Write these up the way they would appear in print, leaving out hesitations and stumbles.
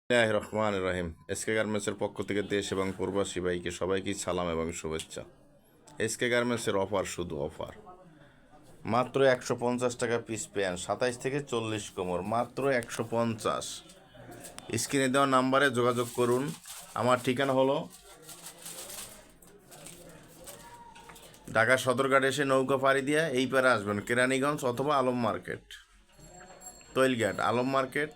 রহমান রহিম। SK গার্মেন্টসের পক্ষ থেকে দেশ এবং প্রবাসী ভাইকে সবাইকে সালাম এবং শুভেচ্ছা। এসকে গার্মেন্টসের অফার, শুধু অফার। মাত্র 150 টাকা পিস প্যান্ট, 27 থেকে 40 কোমর, মাত্র 150। স্ক্রিনে দেওয়া নাম্বারে যোগাযোগ করুন। আমার ঠিকানা হলো ঢাকা সদরঘাট এসে নৌকা পাড়ি দিয়ে এই পারে আসবেন কেরানীগঞ্জ অথবা আলম মার্কেট, তৈলঘাট, আলম মার্কেট,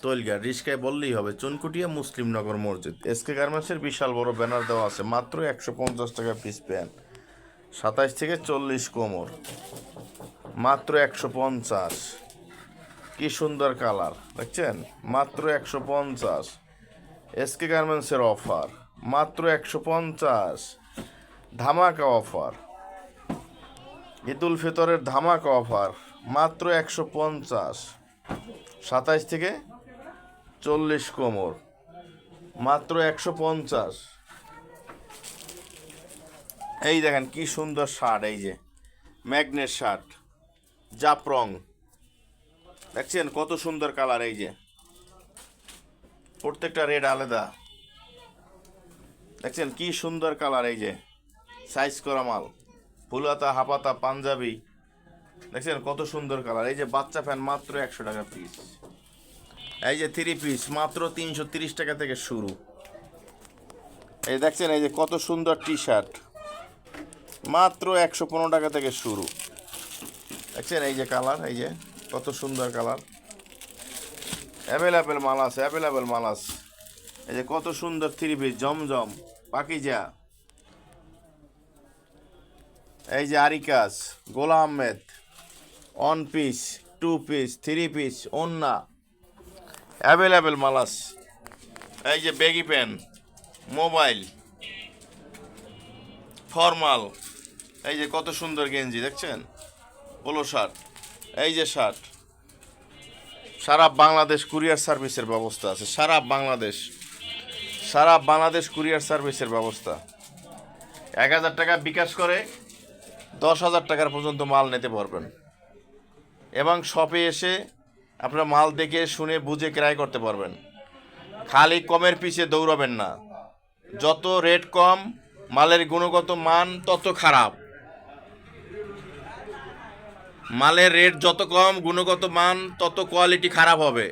তৈলঘাট। রিস্কায় বললেই হবে চুনকুটিয়া মুসলিমনগর মসজিদ। এসকে গার্মেন্টসের বিশাল বড় ব্যানার দেওয়া আছে। মাত্র 150 টাকা পিস প্যান্ট, 27 থেকে 40 কোমর, মাত্র 150। কি সুন্দর কালার দেখছেন, মাত্র 150। এসকে গার্মেন্টসের অফার মাত্র 150, ধামাকা অফার। ঈদুল ফিতরের ধামাকা অফার মাত্র 150, 27 থেকে 40 কোমর, মাত্র 150। এই দেখেন কি সুন্দর শার্ট, এই যে ম্যাগনেট শার্ট, জাফরং, দেখছেন কত সুন্দর কালার। এই যে প্রত্যেকটা রেড আলাদা, দেখছেন কি সুন্দর কালার। এই যে সাইজ করা মাল, ফুলাতা হাপাতা পাঞ্জাবি, দেখছেন কত সুন্দর কালার। এই যে বাচ্চা ফ্যান মাত্র 100 টাকা পিস। এই যে 3 পিস মাত্র 330 টাকা থেকে শুরু। এই দেখছেন এই যে কত সুন্দর টি শার্ট, মাত্র 115 টাকা থেকে শুরু। দেখছেন এই যে কালার, এই যে কত সুন্দর কালার। অ্যাভেলেবেল মাল আছে, অ্যাভেলেবেল মাল আছে। এই যে কত সুন্দর 3 পিস জমজম পাকিজা। এই যে আরিকাস, গোলাম আহমেদ, 1 পিস, 2 পিস, 3 পিস, ওন্না, অ্যাভেলেবেল মাল আছে। এই যে ব্যাগি প্যান, মোবাইল, ফর্মাল। এই যে কত সুন্দর গেঞ্জি দেখছেন, পোলো শার্ট। এই যে শার্ট, সারা বাংলাদেশ কুরিয়ার সার্ভিসের ব্যবস্থা আছে। সারা বাংলাদেশ কুরিয়ার সার্ভিসের ব্যবস্থা। 1000 টাকা বিকাশ করে 10,000 টাকার পর্যন্ত মাল নিতে পারবেন এবং শপে এসে আপনারা মাল দেখে শুনে বুঝে ক্রয় করতে পারবেন। খালি কমের পিছে দৌড়াবেন না। যত রেট কম, মালের গুণগত মান তত খারাপ। মালের রেট যত কম, গুণগত মান তত কোয়ালিটি খারাপ হবে।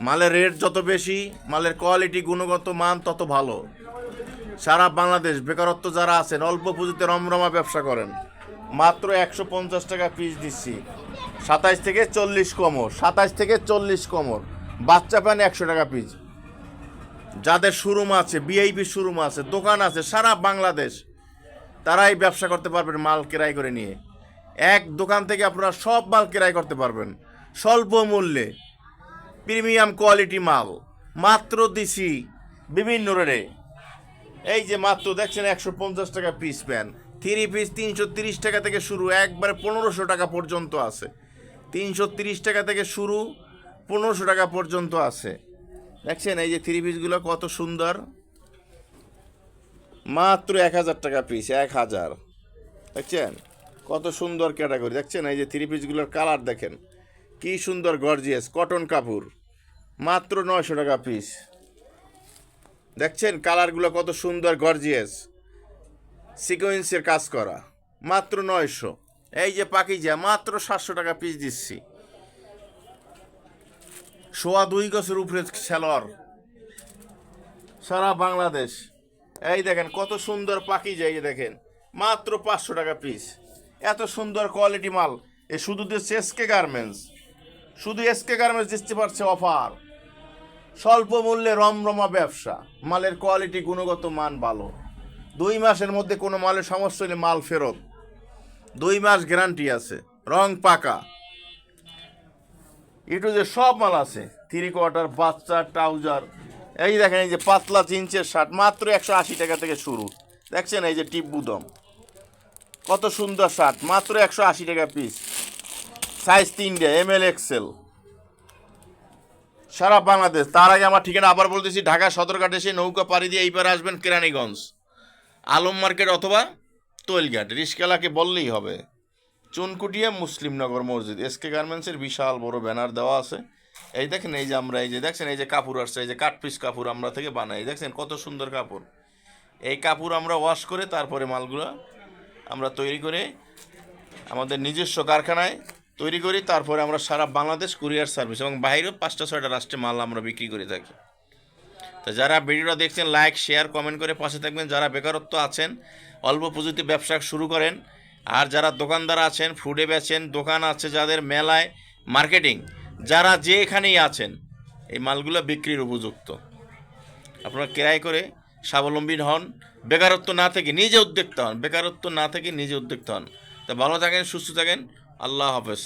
মালের রেট যত বেশি, মালের কোয়ালিটি গুণগত মান তত ভালো। সারা বাংলাদেশ বেকারত্ব যারা আছেন, অল্প পুঁজিতে রমরমা ব্যবসা করেন, মাত্র 150 টাকা পিস দিচ্ছি। 27 থেকে 40 কোমর, 27 থেকে 40 কোমর, বাচ্চা প্যান 100 টাকা পিস। যাদের শোরুম আছে, বিআইপি শোরুম আছে, দোকান আছে সারা বাংলাদেশ, তারাই ব্যবসা করতে পারবেন মাল ক্রয় করে নিয়ে। এক দোকান থেকে আপনারা সব মাল ক্রয় করতে পারবেন স্বল্প মূল্যে, প্রিমিয়াম কোয়ালিটি মাল মাত্র দিছি বিভিন্ন রেটে। এই যে মাত্র দেখছেন 150 টাকা পিস প্যান, 3 পিস 330 টাকা থেকে শুরু, একবারে 1500 টাকা পর্যন্ত আছে। 330 টাকা থেকে শুরু, 1500 টাকা পর্যন্ত আছে। দেখছেন এই যে 3 পিসগুলো কত সুন্দর, মাত্র 1000 টাকা পিস, 1000। দেখছেন কত সুন্দর ক্যাটাগরি। দেখছেন এই যে 3 পিসগুলোর কালার দেখেন কি সুন্দর, গর্জিয়াস কটন কাপড়, মাত্র 900 টাকা পিস। দেখছেন কালারগুলো কত সুন্দর, গর্জিয়াস সিকোয়েন্সের কাজ করা, মাত্র 900। এই যে পাকিজা, মাত্র 700 টাকা পিস দিচ্ছি। 2.25 গজের উপরে সেলর, সারা বাংলাদেশ। এই দেখেন কত সুন্দর পাকিজা, এই যে দেখেন মাত্র 500 টাকা পিস। এত সুন্দর কোয়ালিটি মাল এ শুধু দিচ্ছে এসকে গার্মেন্টস, শুধু এসকে গার্মেন্টস দিতে পারছে অফার। স্বল্প মূল্যে রমরমা ব্যবসা, মালের কোয়ালিটি গুণগত মান ভালো। 2 মাসের মধ্যে কোনো মালের সমস্যা হলে মাল ফেরত, 2 মাস গ্যারান্টি আছে, রং পাকা। একটু যে সব মাল আছে, 3 কোয়ার্টার, বাচ্চা, ট্রাউজার। এই দেখেন এই যে পাতলা জিন্সের শার্ট, মাত্র 180 টাকা থেকে শুরু। দেখছেন এই যে টিপ বুদম, কত সুন্দর শার্ট, মাত্র 180 টাকা পিস, সাইজ 3 ML XL, সারা বাংলাদেশ। তার আগে আমার ঠিকানা আবার বলতেছি, ঢাকা সদরঘাট এসে নৌকা পাড়ি দিয়ে এই পারে আসবেন কেরানীগঞ্জ, আলম মার্কেট অথবা তৈলঘাট। রিস্কালাকে বললেই হবে চুনকুটিয়া মুসলিমনগর মসজিদ। এসকে গার্মেন্টসের বিশাল বড় ব্যানার দেওয়া আছে। এই দেখেন, এই যে আমরা এই যে দেখছেন, এই যে কাপড় আসছে, এই যে কাট পিস কাপড় আমরা থেকে বানাই, দেখছেন কত সুন্দর কাপড়। এই কাপড় আমরা ওয়াশ করে তারপরে মালগুলো আমরা তৈরি করে আমাদের নিজস্ব কারখানায় তৈরি করি, তারপরে আমরা সারা বাংলাদেশ কুরিয়ার সার্ভিস এবং বাইরেও 5টা 6টা রাষ্ট্রে মাল আমরা বিক্রি করে থাকি। তো যারা ভিডিওটা দেখছেন লাইক শেয়ার কমেন্ট করে পাশে থাকবেন। যারা বেকারত্ব আছেন, অল্প পুঁজিতে ব্যবসা শুরু করেন। আর যারা দোকানদার আছেন, ফুডে বেচেন, দোকান আছে যাদের, মেলায়, মার্কেটিং, যারা যেখানেই আছেন, এই মালগুলো বিক্রির উপযুক্ত। আপনারা ক্রয় করে স্বাবলম্বী হন, বেকারত্ব না থেকে নিজে উদ্যোক্তা হন, বেকারত্ব না থেকে নিজে উদ্যোক্তা হন। তা ভালো থাকেন, সুস্থ থাকেন, আল্লাহ হাফেজ।